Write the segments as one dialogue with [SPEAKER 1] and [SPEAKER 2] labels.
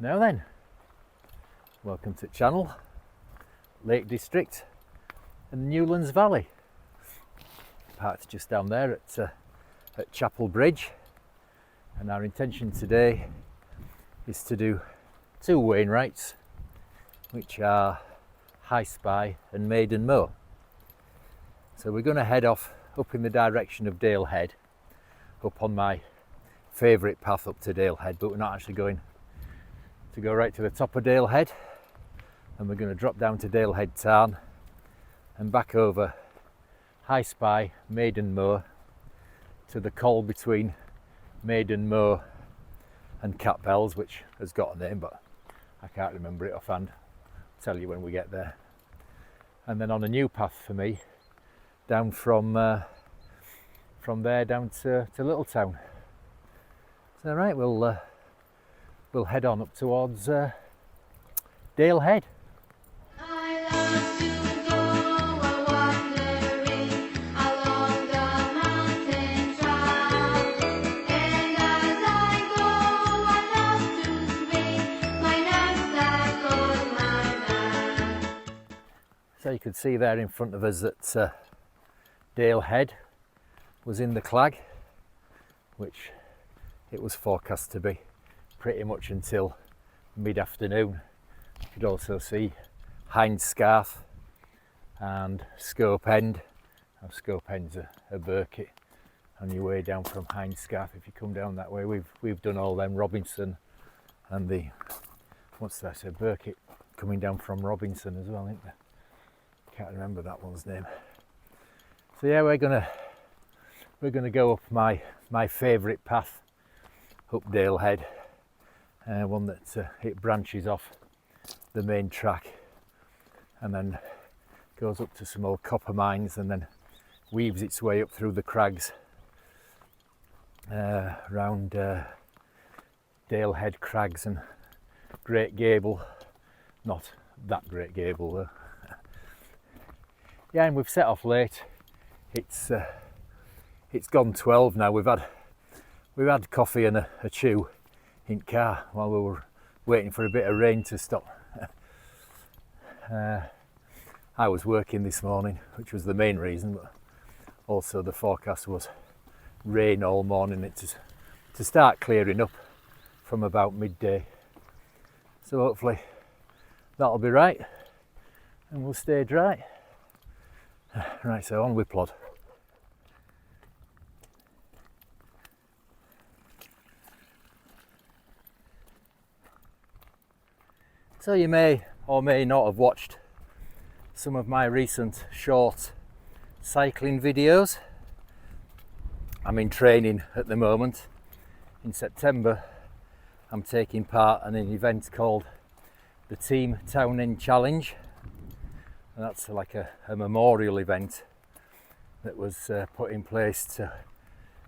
[SPEAKER 1] Now then, welcome to the channel, Lake District and Newlands Valley. Parked just down there at Chapel Bridge, and our intention today is to do two Wainwrights, which are High Spy and Maiden Moor. So we're going to head off up in the direction of Dalehead, up on my favourite path up to Dalehead, but we're not actually going to go right to the top of Dalehead, and we're going to drop down to Dalehead Tarn and back over High Spy, Maiden Moor to the col between Maiden Moor and Scafells, which has got a name but I can't remember it offhand. I'll tell you when we get there. And then on a new path for me down from there down to Littletown. So right, we'll head on up towards Dalehead. So you could see there in front of us that Dalehead was in the clag, which it was forecast to be pretty much until mid-afternoon. You could also see Hind Scarf and Scope End. Now Scope End's a Burkitt on your way down from Hind Scarf. If you come down that way, we've done all them Robinson and the, what's that, so Burkitt coming down from Robinson as well, isn't there? Can't remember that one's name. So yeah, we're gonna go up my favourite path up Dalehead, one that it branches off the main track and then goes up to some old copper mines and then weaves its way up through the crags round Dalehead Crags and Great Gable. Not that Great Gable though. Yeah, and we've set off late. It's gone 12 now. We've had coffee and a chew in car while we were waiting for a bit of rain to stop. I was working this morning, which was the main reason, but also the forecast was rain all morning. It's to start clearing up from about midday. So hopefully that'll be right and we'll stay dry. Right, so on we plod. So you may or may not have watched some of my recent short cycling videos. I'm in training at the moment. In September I'm taking part in an event called the Team Town End Challenge. And that's like a memorial event that was put in place to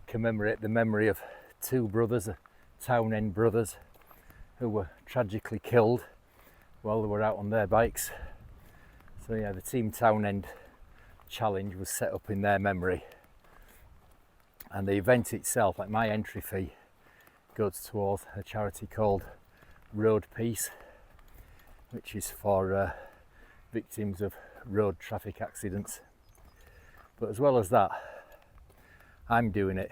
[SPEAKER 1] commemorate the memory of two brothers, Town End brothers, who were tragically killed while they were out on their bikes. So yeah, the Team Town End Challenge was set up in their memory. And the event itself, like my entry fee, goes towards a charity called Road Peace, which is for victims of road traffic accidents. But as well as that, I'm doing it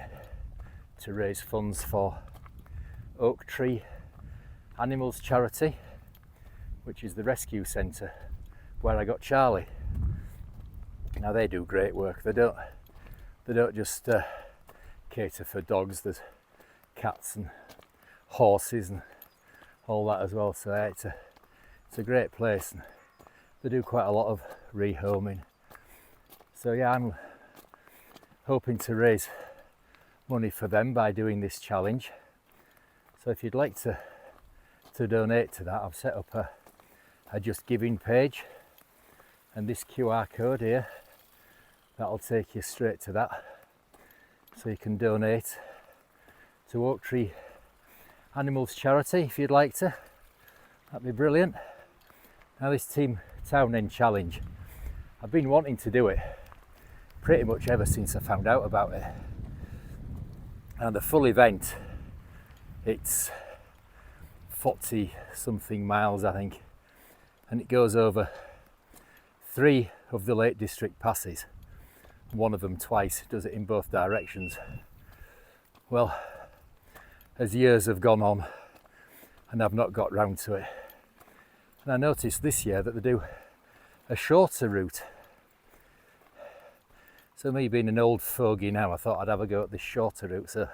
[SPEAKER 1] to raise funds for Oak Tree Animals Charity, which is the rescue centre where I got Charlie. Now they do great work. They don't just cater for dogs. There's cats and horses and all that as well. So it's a great place. And they do quite a lot of rehoming. So yeah, I'm hoping to raise money for them by doing this challenge. So if you'd like to donate to that, I've set up a Just Giving page, and this QR code here, that'll take you straight to that. So you can donate to Oak Tree Animals Charity if you'd like to. That'd be brilliant. Now this Team Town End Challenge, I've been wanting to do it pretty much ever since I found out about it. And the full event, it's 40 something miles, I think, and it goes over 3 of the Lake District passes, one of them twice, does it in both directions. Well, as years have gone on and I've not got round to it, and I noticed this year that they do a shorter route. So me being an old fogey now, I thought I'd have a go at this shorter route. So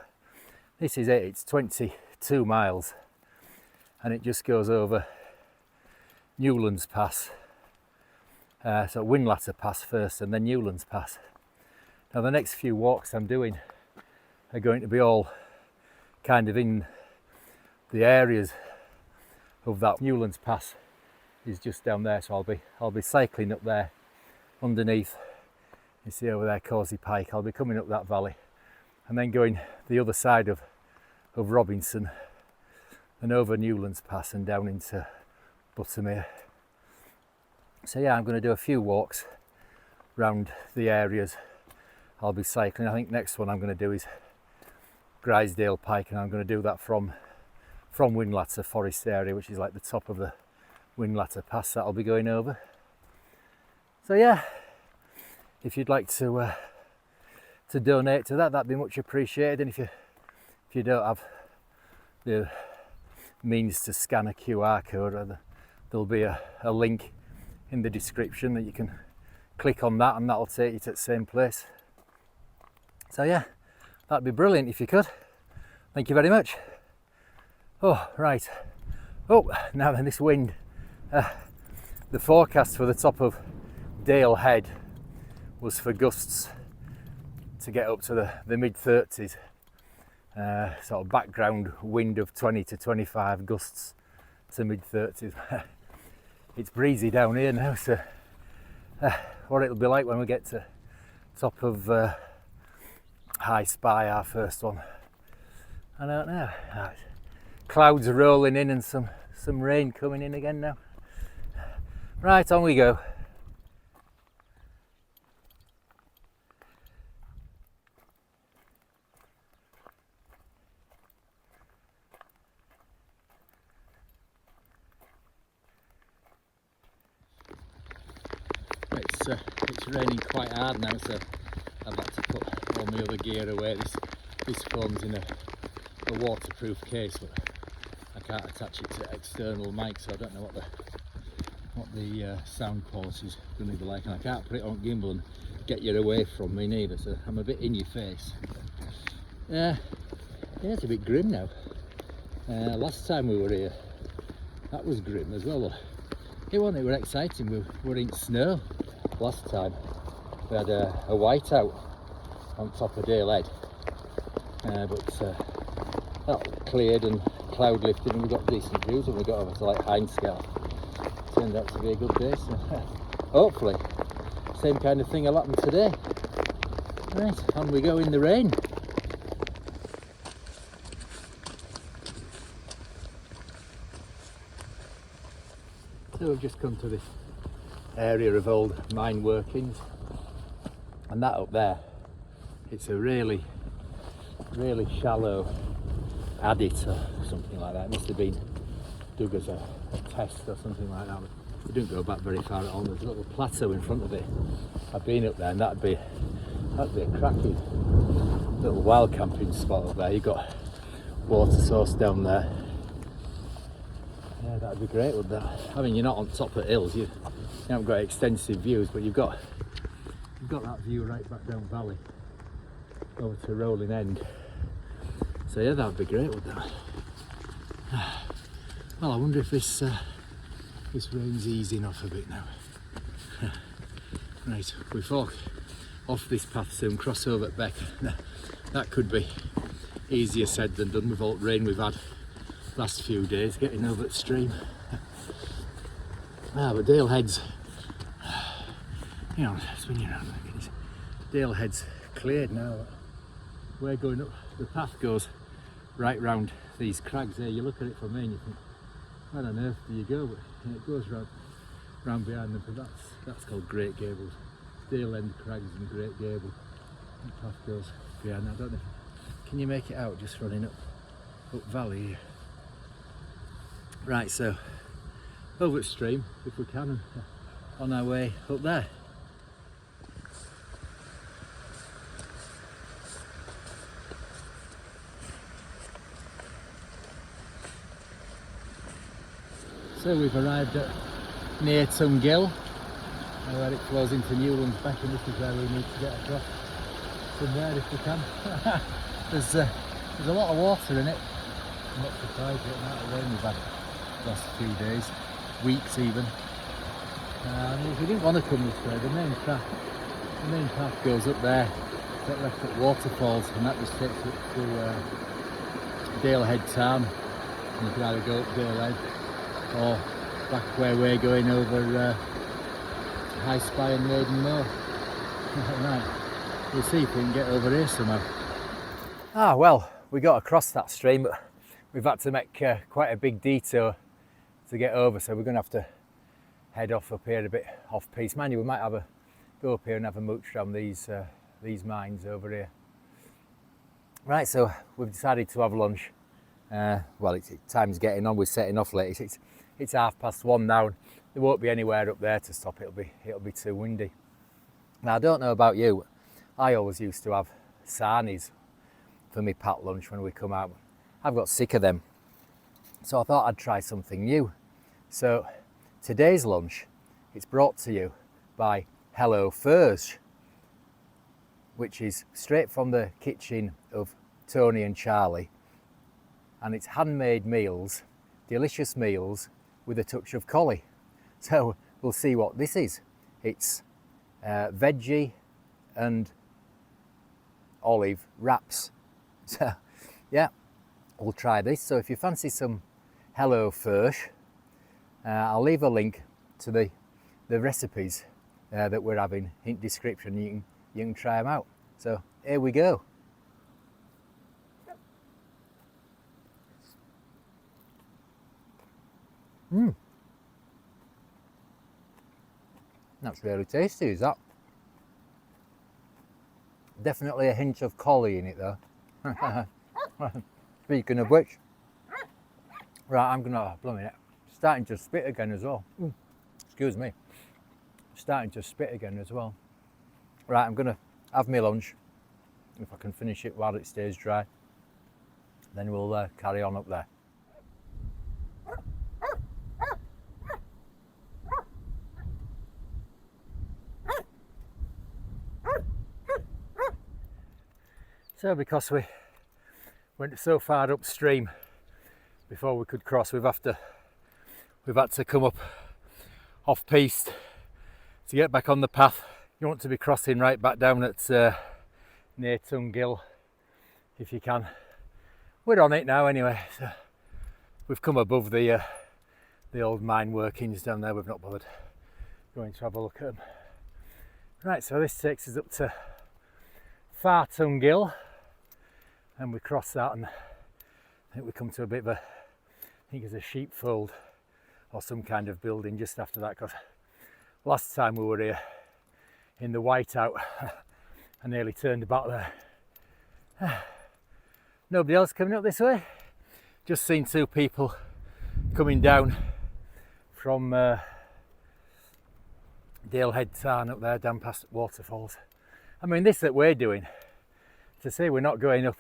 [SPEAKER 1] this is it, it's 22 miles and it just goes over Newlands Pass, so Windlatter Pass first and then Newlands Pass. Now the next few walks I'm doing are going to be all kind of in the areas of that. Newlands Pass is just down there, so I'll be cycling up there underneath. You see over there Causey Pike. I'll be coming up that valley and then going the other side of Robinson and over Newlands Pass and down into Buttermere. So yeah, I'm going to do a few walks round the areas I'll be cycling. I think next one I'm going to do is Grisdale Pike, and I'm going to do that from Windlatter Forest area, which is like the top of the Windlatter Pass that I'll be going over. So yeah, if you'd like to donate to that, that'd be much appreciated. And if you don't have the means to scan a QR code, there'll be a link in the description that you can click on that, and that'll take you to the same place. So yeah, that'd be brilliant if you could. Thank you very much. Oh, right. Oh, now then, this wind. The forecast for the top of Dalehead was for gusts to get up to the mid-30s. Sort of background wind of 20 to 25 gusts to mid-30s. It's breezy down here now, so what it'll be like when we get to top of High Spy, our first one, I don't know. Right. Clouds are rolling in and some rain coming in again now. Right, on we go. It's raining quite hard now, so I've had to put all my other gear away. This phone's in a waterproof case, but I can't attach it to external mic, so I don't know what the sound quality is going to be like, and I can't put it on gimbal and get you away from me neither, so I'm a bit in your face. Yeah, it's a bit grim now. Last time we were here, that was grim as well. It were exciting. We were in snow last time. We had a whiteout on top of Dalehead, but that cleared and cloud lifted and we got decent views, and we got over to like Hindescale. Turned out to be a good day, so hopefully same kind of thing will happen today. Right, on we go in the rain. So we've just come to this area of old mine workings, and that up there, it's a really shallow adit or something like that. It must have been dug as a test or something like that. We didn't go back very far at all. There's a little plateau in front of it. I've been up there, and that'd be a cracking little wild camping spot up there. You've got water source down there. Yeah, that'd be great, wouldn't that? I mean, you're not on top of hills, you haven't got extensive views, but you've got that view right back down valley over to Rolling End. So yeah, that'd be great, wouldn't that? Well, I wonder if this rain's easing off a bit now. Right, we fork off this path soon, cross over at Beck. That could be easier said than done with all the rain we've had last few days getting over the stream. But Dalehead's, swinging around like this. Dalehead's cleared now. We're going up, the path goes right round these crags there. You look at it from here and you think, where on earth do you go? But it goes round behind them, but that's called Great Gables. Dalehead Crags and Great Gable. The path goes behind that. I don't know, can you make it out just running up valley here? Right, so over stream if we can, on our way up there. So we've arrived at near Tungill, where it flows into Newlands Valley, and this is where we need to get across from there if we can. there's a lot of water in it. I'm not surprised at the amount of rain we've had the last few days, weeks even. And if we didn't want to come this way, the main path goes up there, get left at waterfalls, and that just takes it to Dalehead Tarn. And you can either go up Dalehead or back where we're going over High Spy and Maiden Moor. Right, we'll see if we can get over here somehow. Ah, well, we got across that stream, but we've had to make quite a big detour to get over, so we're going to have to head off up here a bit off-piste. Mind you, we might have a go up here and have a mooch around these mines over here. Right, so we've decided to have lunch. Well, time's getting on. We're setting off late. It's 1:30 now. And there won't be anywhere up there to stop. It'll be too windy. Now, I don't know about you. I always used to have sarnies for me packed lunch when we come out. I've got sick of them, so I thought I'd try something new. So today's lunch, it's brought to you by Fursh, which is straight from the kitchen of Tony and Charlie, and it's handmade meals, delicious meals with a touch of Collie. So we'll see what this is. It's veggie and olive wraps. So yeah, we'll try this. So if you fancy some Fursh, I'll leave a link to the recipes that we're having in description. You can try them out. So here we go. That's really tasty, is that? Definitely a hint of Collie in it though. Speaking of which, right, I'm gonna, starting to spit again as well. Excuse me. Starting to spit again as well. Right, I'm gonna have my lunch. If I can finish it while it stays dry, then we'll carry on up there. So because we went so far upstream before we could cross, we've had to come up off-piste to get back on the path. You want to be crossing right back down at near Tungill if you can. We're on it now anyway. So we've come above the old mine workings down there. We've not bothered going to have a look at them. Right, so this takes us up to Far Tungill, and we cross that, and I think we come to a bit of I think it's a sheepfold or some kind of building just after that, because last time we were here in the whiteout I nearly turned back there. Nobody else coming up this way. Just seen two people coming down from Dalehead Tarn up there, down past waterfalls. I mean, this that we're doing, to say we're not going up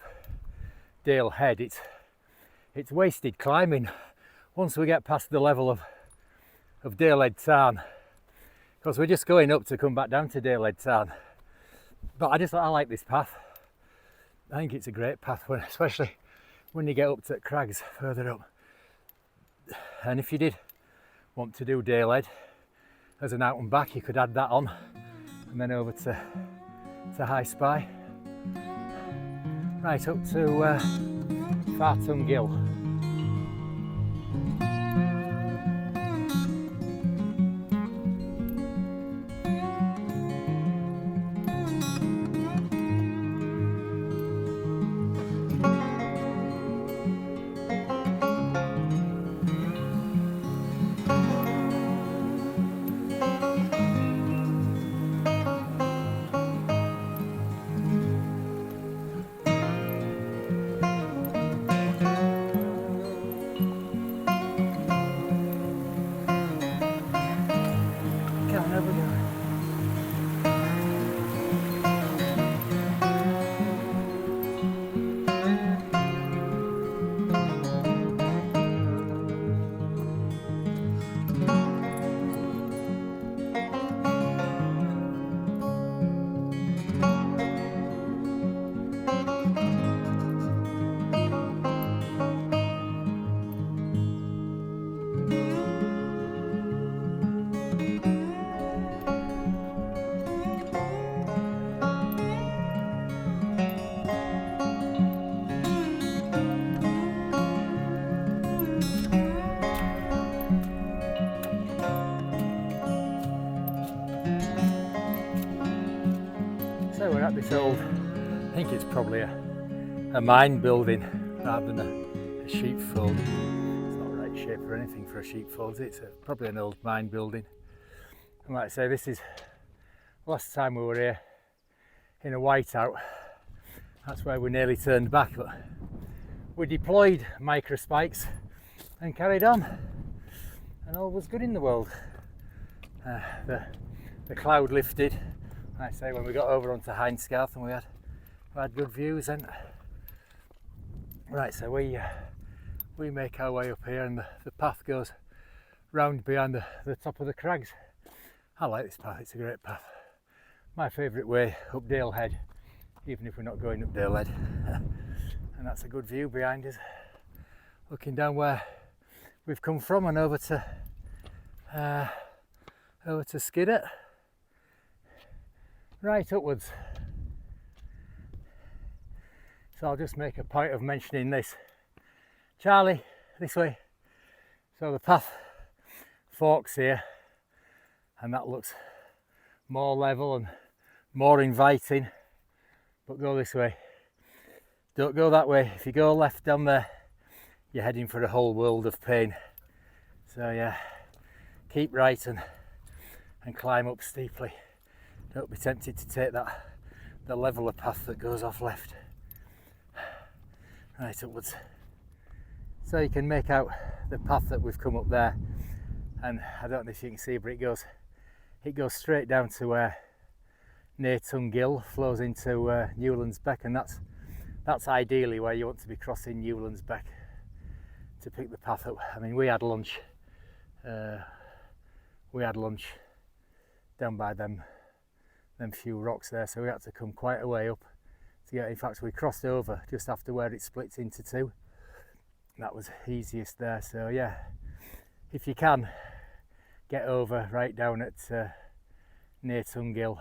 [SPEAKER 1] Dalehead, it's wasted climbing once we get past the level of Dalehead Tarn, because we're just going up to come back down to Dalehead Tarn. But I like this path. I think it's a great path, especially when you get up to Crags further up. And if you did want to do Dalehead as an out and back, you could add that on and then over to High Spy. Right, up to Far Tungill. at this old, I think it's probably a mine building rather than a sheepfold. It's not the right shape or anything for a sheepfold, it's probably an old mine building. And like I say, this is last time we were here in a whiteout. That's where we nearly turned back, but we deployed micro spikes and carried on, and all was good in the world. The cloud lifted, like I say, when we got over onto Hause, and we had good views. And right, so we make our way up here, and the path goes round behind the top of the crags. I like this path, it's a great path. My favourite way up Dalehead, even if we're not going up Dalehead. And that's a good view behind us, looking down where we've come from and over to Skidder, right upwards. So I'll just make a point of mentioning this. Charlie, this way. So the path forks here, and that looks more level and more inviting, but go this way. Don't go that way. If you go left down there, you're heading for a whole world of pain. So yeah, keep right and climb up steeply. Don't be tempted to take the leveler path that goes off left. Right upwards. So you can make out the path that we've come up there, and I don't know if you can see, but it goes straight down to where Newlands Gill flows into Newlands Beck, and that's ideally where you want to be crossing Newlands Beck to pick the path up. I mean, we had lunch down by them few rocks there, so we had to come quite a way up to get. In fact, we crossed over just after where it splits into two. That was easiest there. So yeah, if you can get over right down at Newlands Gill,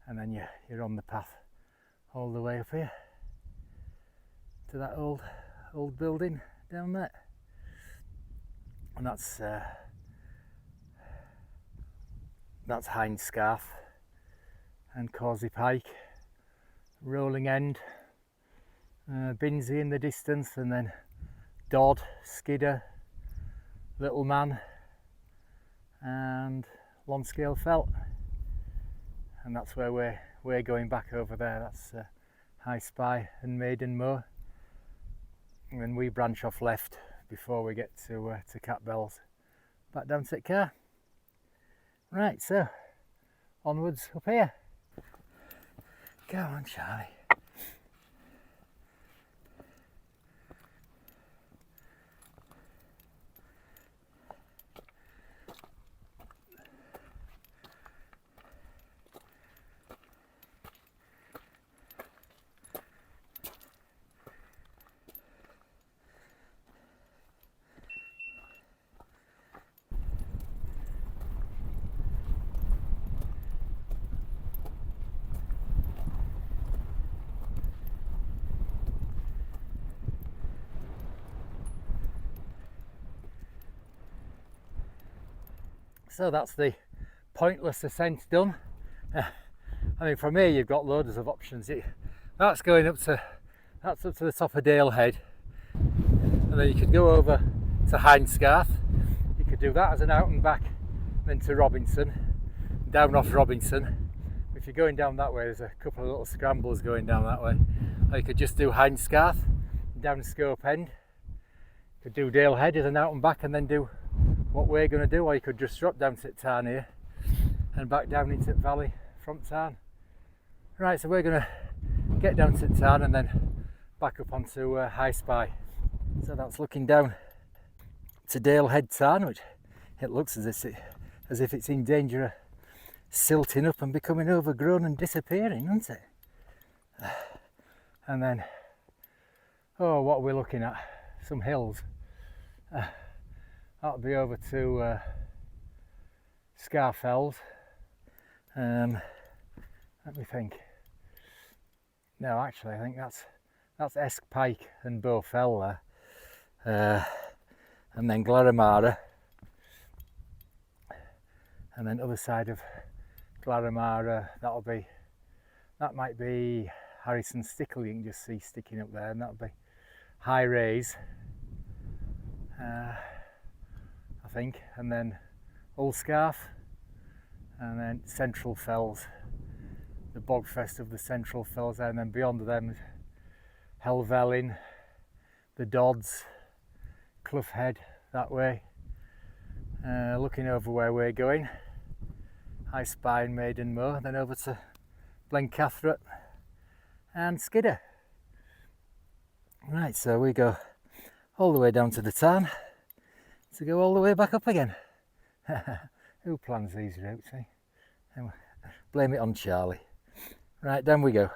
[SPEAKER 1] and then you're on the path all the way up here to that old building down there. And that's Hind Scarf and Causey Pike, Rolling End, Binsey in the distance, and then Dodd, Skidder, Little Man, and Lonscale Felt. And that's where we're going back over there. That's High Spy and Maiden Moor. And then we branch off left before we get to Catbells, back down to the car. Right, so onwards up here. Go on, Charlie. So that's the pointless ascent done. I mean, from here you've got loads of options. That's going up to the top of Dalehead, and then you could go over to Hindescarth. You could do that as an out and back, then to Robinson, down off Robinson. If you're going down that way, there's a couple of little scrambles going down that way. Or you could just do Hindescarth down Scope End. You could do Dalehead as an out and back, and then do what we're going to do, or you could just drop down to Tarn here and back down into the valley from Tarn. Right, so we're going to get down to Tarn and then back up onto High Spy. So that's looking down to Dalehead Tarn, which it looks as if it's in danger of silting up and becoming overgrown and disappearing, doesn't it? And then, oh, what are we looking at? Some hills. That'll be over to Scafells. Let me think. No, actually, I think that's Esk Pike and Bow Fell there, and then Glaramara, and then other side of Glaramara, that'll be That might be Harrison Stickle, you can just see sticking up there, and that'll be High Raise, I think, and then Old Scarf, and then Central Fells, the Bogfest of the Central Fells, and then beyond them Helvellyn, the Dodds, Clough Head that way. Looking over where we're going, High Spy and Maiden Moor, then over to Blencathra and Skidder. Right, so we go all the way down to the Tarn to go all the way back up again. Who plans these routes, eh? Blame it on Charlie. Right, down we go.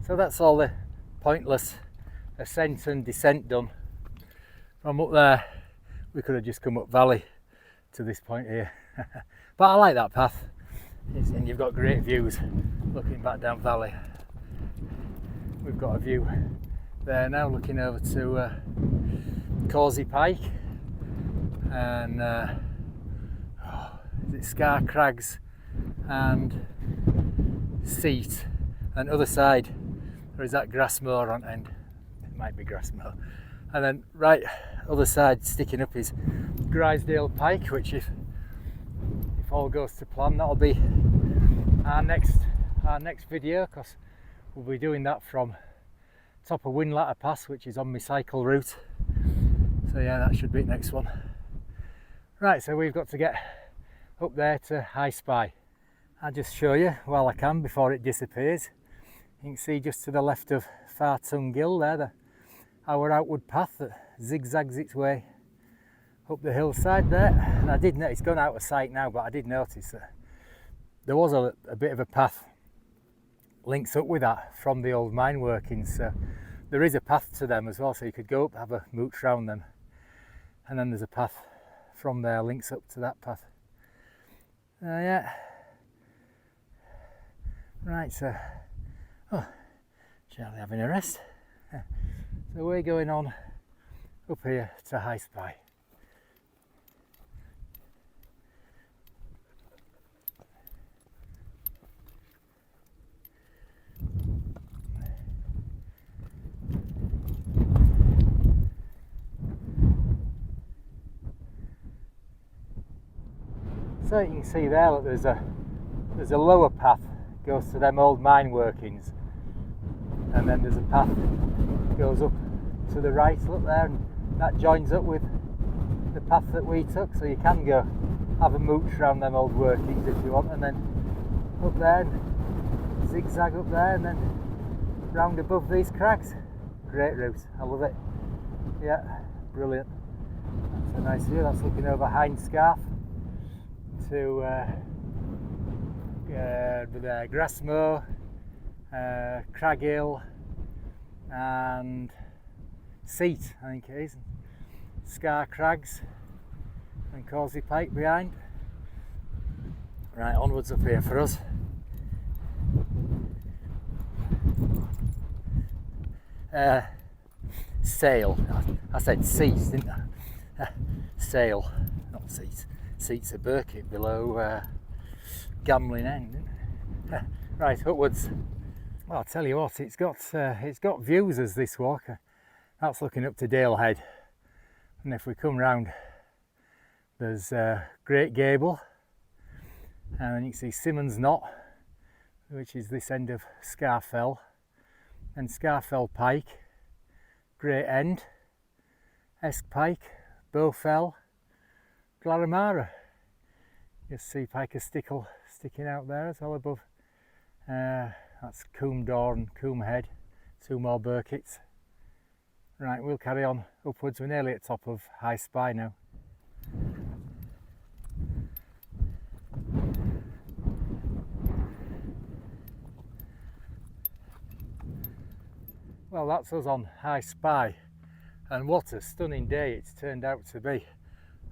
[SPEAKER 1] So that's all the pointless ascent and descent done. From up there, we could have just come up valley to this point here. But I like that path, and you've got great views looking back down valley. We've got a view there now looking over to Causey Pike and is it Scar Crags and Seat, and other side there is that Grassmoor on end. It might be Grassmoor, and then right other side sticking up is Grisdale Pike, which if all goes to plan, that'll be our next video, because we'll be doing that from top of Windlatter Pass, which is on my cycle route. So yeah, that should be the next one. Right, so we've got to get up there to High Spy. I'll just show you while I can before it disappears. You can see just to the left of Fartung Gill there, our outward path that zigzags its way up the hillside there. And I did notice, it's gone out of sight now, but I did notice that there was a bit of a path links up with that from the old mine workings. So there is a path to them as well, so you could go up, have a mooch round them, and then there's a path from there links up to that path. Yeah. Right, so Charlie having a rest. So we're going on up here to High Spy. So you can see there that there's a lower path goes to them old mine workings, and then there's a path goes up to the right, look there, and that joins up with the path that we took, so you can go have a mooch around them old workings if you want, and then up there and zigzag up there and then round above these crags. Great route, I love it. Yeah, brilliant. That's a nice view. That's looking over Hind Scarf to Grassmoor, Crag Hill and Seat, I think it is, Scar Crags and Causey Pike behind. Right, onwards up here for us. Sail, I said Seat, didn't I? Sail, not Seat. Seat's a Birket below Gambling End, isn't it? Right, upwards. Well, I'll tell you what, it's got views as this walk. That's looking up to Dalehead, and if we come round, there's Great Gable, and then you can see Simmons Knot, which is this end of Scarfell, and Scarfell Pike, Great End, Esk Pike, Bowfell, Glaramara. You see Piker Stickle sticking out there as well above. That's Coombe Door and Coombe Head. 2 more burkets. Right, we'll carry on upwards. We're nearly at top of High Spy now. Well, that's us on High Spy, and what a stunning day it's turned out to be.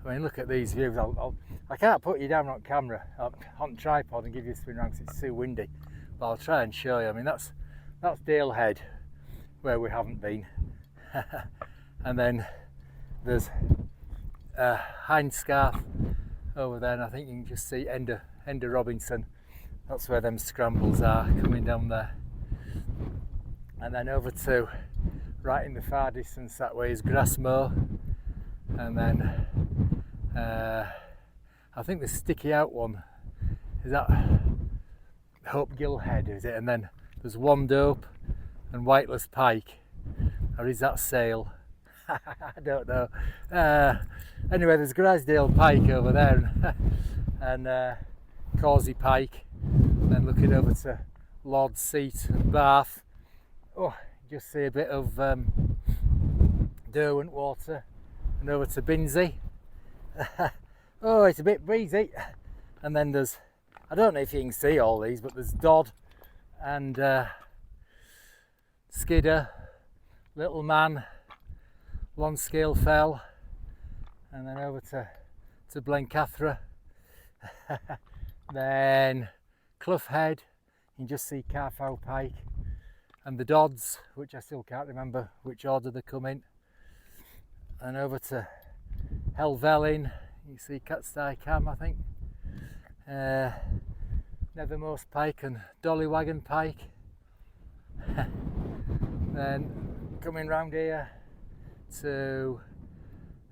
[SPEAKER 1] I mean, look at these views. I can't put you down on camera, on tripod, and give you a spin around because it's too windy, but I'll try and show you. I mean, that's Dalehead, where we haven't been. And then there's Hindscarf over there, and I think you can just see Ender Robinson. That's where them scrambles are coming down there. And then over to right in the far distance that way is Moor, and then I think the sticky out one is that Hope Gill Head, is it? And then there's One Dope and Whiteless Pike, or is that Sail? I don't know. Anyway, there's Grisdale Pike over there, and Causey Pike. Then looking over to Lord's Seat and Bath. Oh, just see a bit of Derwent Water, and over to Binsey. Oh, it's a bit breezy. And then there's, I don't know if you can see all these, but there's Dodd and Skidder, Little Man, Lonscale Fell, and then over to Blencathra. Then Clough Head, you can just see Carfow Pike, and the Dodds, which I still can't remember which order they come in. And over to Helvellyn, you can see Catstye Cam, I think. Nethermost Pike and Dollywagon Pike. Then coming round here to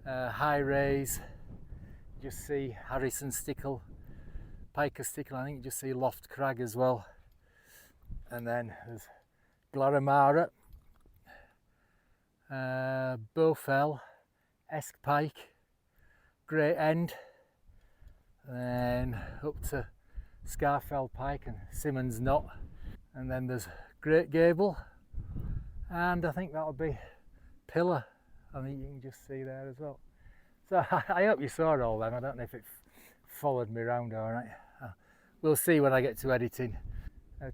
[SPEAKER 1] High Raise, you just see Harrison Stickle, Piker Stickle, I think you just see Loft Crag as well. And then there's Glaramara, Bowfell, Esk Pike, Great End, then up to Scarfell Pike and Simmons Knot, and then there's Great Gable, and I think that'll be Pillar, I think you can just see there as well. So I hope you saw all them. I don't know if it followed me around all right. We'll see when I get to editing.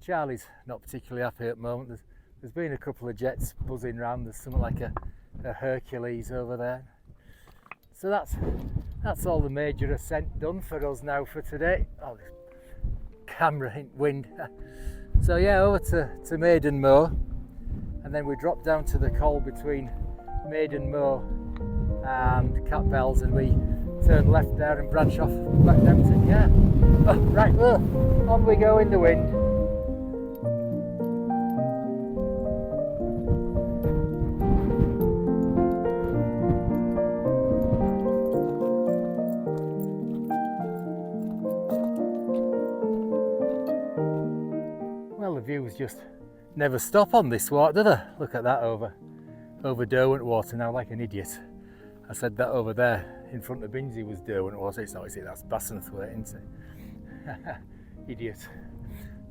[SPEAKER 1] Charlie's not particularly happy at the moment. There's been a couple of jets buzzing around. There's something like a Hercules over there. So that's all the major ascent done for us now for today. Oh, this camera in wind. So yeah, over to Maiden Moor, and then we drop down to the col between Maiden Moor and Catbells, and we turn left there and branch off back down to, yeah. Oh, right, well, on we go in the wind. Well, the views just never stop on this water, do they? Look at that over Derwent Water now, like an idiot. I said that over there in front of Binsey was Derwent Water. It's not, is it? That's Bassenth Way, isn't it? Idiot.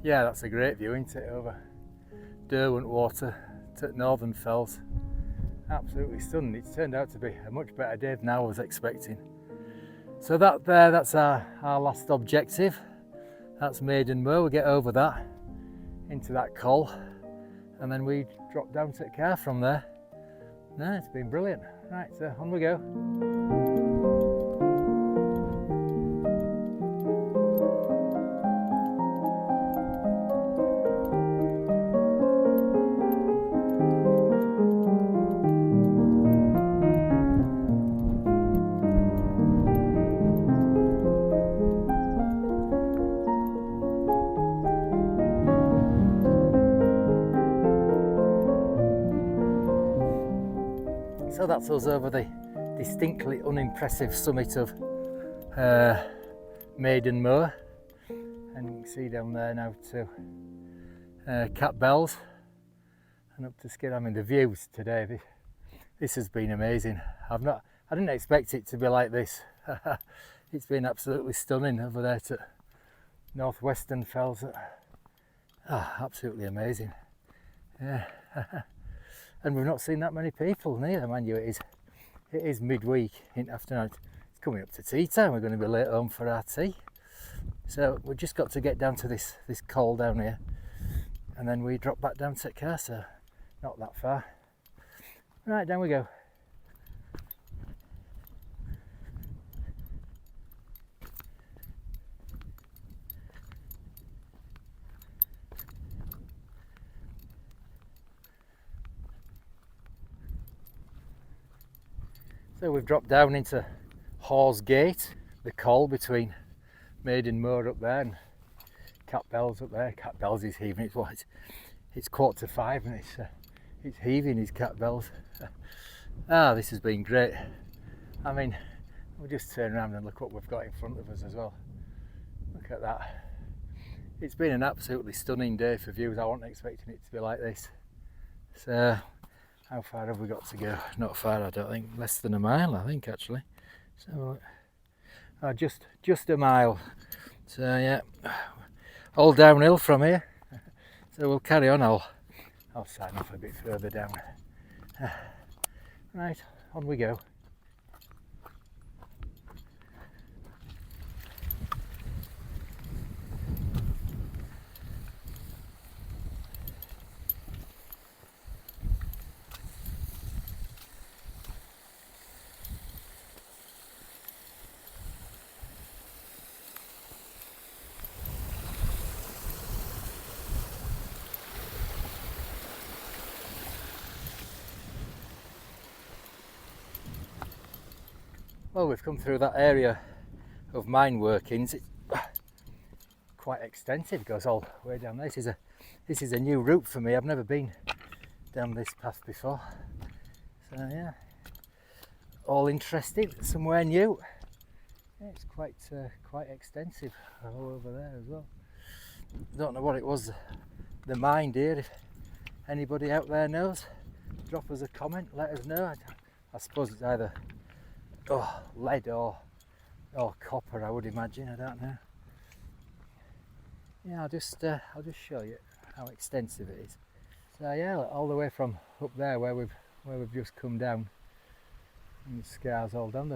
[SPEAKER 1] Yeah, that's a great view, isn't it? Over Derwent Water to Northern Fells. Absolutely stunning. It's turned out to be a much better day than I was expecting. So that's our last objective. That's Maiden Moor. We get over that into that col, and then we drop down to the car from there. No, it's been brilliant. Right, so on we go. So that's us over the distinctly unimpressive summit of Maiden Moor, and you can see down there now to Catbells and up to Skid. I mean, the views today, this has been amazing. I didn't expect it to be like this. It's been absolutely stunning over there to Northwestern Fells. Absolutely amazing. Yeah. And we've not seen that many people neither, mind you. It is midweek in the afternoon. It's coming up to tea time. We're going to be late home for our tea. So we've just got to get down to this col down here, and then we drop back down to the car, so not that far. Right, down we go. So we've dropped down into Hause Gate, the col between Maiden Moor up there and Scafells up there. Scafells is heaving. It's 4:45 and it's heaving his Scafells. This has been great. I mean, we'll just turn around and look what we've got in front of us as well. Look at that. It's been an absolutely stunning day for views. I wasn't expecting it to be like this. So, how far have we got to go? Not far, I don't think. Less than a mile, I think, actually. So, just a mile. So yeah, all downhill from here. So we'll carry on. I'll sign off a bit further down. Right, on we go. Well, we've come through that area of mine workings. It's quite extensive, goes all the way down there. This is a new route for me. I've never been down this path before. So yeah, all interesting, somewhere new. Yeah, it's quite extensive all over there as well. Don't know what it was, the mine here. If anybody out there knows, drop us a comment, let us know. I suppose it's either lead or copper, I would imagine. I don't know. Yeah, I'll just show you how extensive it is. So yeah, all the way from up there where we've just come down, and the scars all down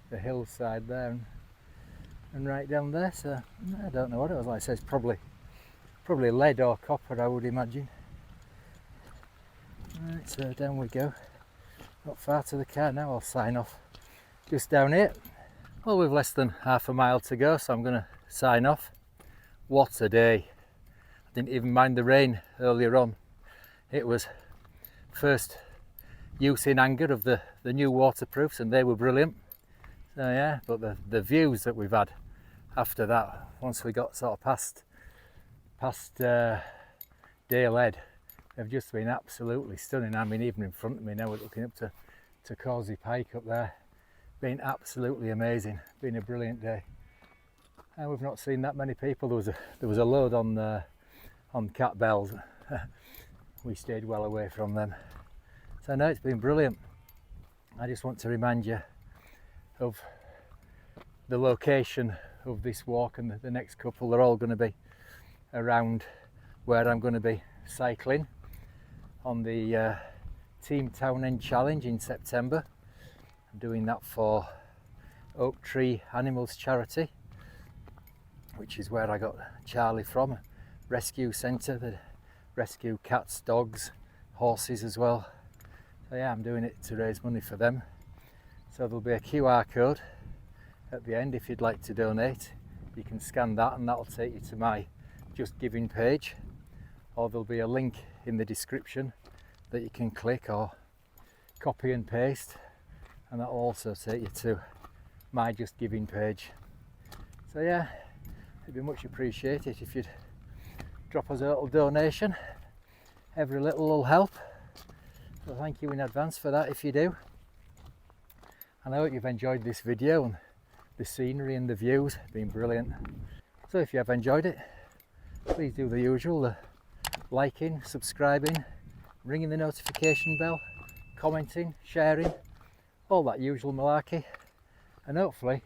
[SPEAKER 1] the hillside there and right down there. So I don't know what it was. Like I said, it's probably lead or copper, I would imagine. Right, so down we go. Not far to the car now. I'll sign off just down here. Well, we've less than half a mile to go, so I'm going to sign off. What a day. I didn't even mind the rain earlier on. It was first use in anger of the new waterproofs, and they were brilliant. So yeah, but the views that we've had after that, once we got sort of past Dalehead, they've just been absolutely stunning. I mean, even in front of me now, we're looking up to Causey Pike up there. Been absolutely amazing. Been a brilliant day. And we've not seen that many people. There was a load on Scafells. We stayed well away from them. So no, it's been brilliant. I just want to remind you of the location of this walk, and the next couple. They're all going to be around where I'm going to be cycling on the Team Town End Challenge in September. I'm doing that for Oak Tree Animals Charity, which is where I got Charlie from, a rescue centre that rescue cats, dogs, horses as well. So yeah, I'm doing it to raise money for them. So there'll be a QR code at the end if you'd like to donate. You can scan that and that'll take you to my Just Giving page, or there'll be a link in the description that you can click or copy and paste, and that'll also take you to my Just Giving page. So yeah, it'd be much appreciated if you'd drop us a little donation. Every little will help, so thank you in advance for that if you do. And I hope you've enjoyed this video, and the scenery and the views have been brilliant. So if you have enjoyed it, please do the usual, the liking, subscribing, ringing the notification bell, commenting, sharing, all that usual malarkey. And hopefully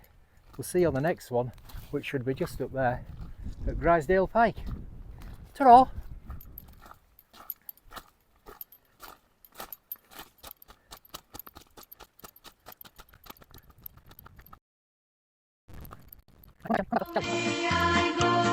[SPEAKER 1] we'll see you on the next one, which should be just up there at Grisdale Pike. Ta-ra!
[SPEAKER 2] I go